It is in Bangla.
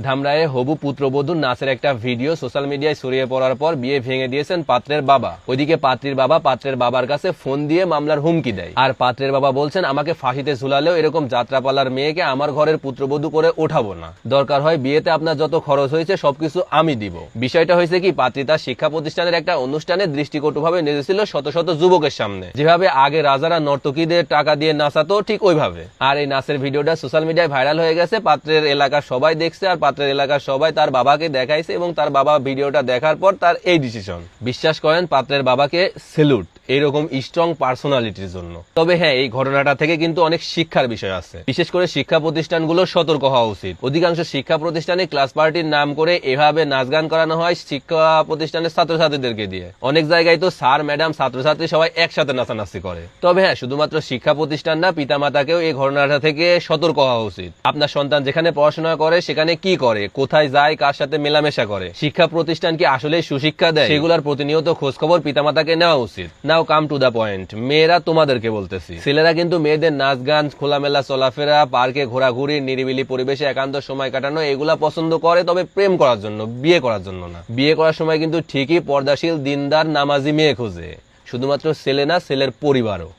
ধামরায়ে হবু পুত্রবধূর নাচের একটা ভিডিও সোশ্যাল মিডিয়ায় ছড়িয়ে পড়ার পর বিয়ে ভেঙে দিয়েছেন পাত্রের বাবা। ওইদিকে পাত্রীর বাবা পাত্রের বাবার কাছে ফোন দিয়ে মামলার হুমকি দেয়। আর পাত্রের বাবা বলছেন, আমাকে ফাঁসিতে ঝুলালেও এরকম যাত্রাপালার মেয়েকে আমার ঘরের পুত্রবধূ করে ওঠাবো না। দরকার হয় বিয়েতে আপনার যত খরচ হয়েছে সবকিছু আমি দিব। বিষয়টা হয়েছে কি, পাত্রী তার শিক্ষা প্রতিষ্ঠানের একটা অনুষ্ঠানে দৃষ্টিকটুভাবে নেচেছিল শত শত যুবকের সামনে। যেভাবে আগে রাজারা নর্তকীদের টাকা দিয়ে নাচাতো ঠিক ওইভাবে। আর এই নাচের ভিডিওটা সোশ্যাল মিডিয়ায় ভাইরাল হয়ে গেছে। পাত্রের এলাকার সবাই দেখছে আর পাত্রের এলাকার সবাই তার বাবাকে দেখাইছে এবং তার বাবা ভিডিওটা দেখার পর তার এই ডিসিশন। বিশ্বাস করেন, পাত্রের বাবাকে সেলুট এইরকম স্ট্রং পার্সোনালিটির জন্য। তবে হ্যাঁ, এই ঘটনাটা থেকে কিন্তু অনেক শিক্ষার বিষয় আছে। বিশেষ করে শিক্ষা প্রতিষ্ঠানগুলো সতর্ক হওয়া উচিত। অধিকাংশ শিক্ষা প্রতিষ্ঠানে ক্লাস পার্টির নাম করে এভাবে নাচ গান করানো হয় শিক্ষা প্রতিষ্ঠানের ছাত্রছাত্রীদেরকে দিয়ে। অনেক জায়গায় তো স্যার ম্যাডাম ছাত্রছাত্রী সবাই একসাথে নাচানাচি করে। তবে হ্যাঁ, শুধুমাত্র শিক্ষা প্রতিষ্ঠান না, পিতামাতাকেও এই ঘটনাটা থেকে সতর্ক হওয়া উচিত। আপনার সন্তান যেখানে পড়াশোনা করে সেখানে কি করে, কোথায় যায়, কার সাথে মেলামেশা করে, শিক্ষা প্রতিষ্ঠান কি আসলে সুশিক্ষা দেয়, সেগুলোর প্রতিনিয়ত খোঁজ খবর পিতামাতাকে নেওয়া উচিত। নাও কাম টু দা পয়েন্ট, মেয়েরা তোমাদেরকে বলতেছি, ছেলেরা কিন্তু মেয়েদের নাচ গান, খোলামেলা চলাফেরা, পার্কে ঘোরাঘুরি, নিরিবিলি পরিবেশে একান্ত সময় কাটানো এগুলা পছন্দ করে, তবে প্রেম করার জন্য, বিয়ে করার জন্য না। বিয়ে করার সময় কিন্তু ঠিকই পর্দাশীল, দিনদার, নামাজি মেয়ে খোঁজে। শুধুমাত্র ছেলে না, ছেলের পরিবারও।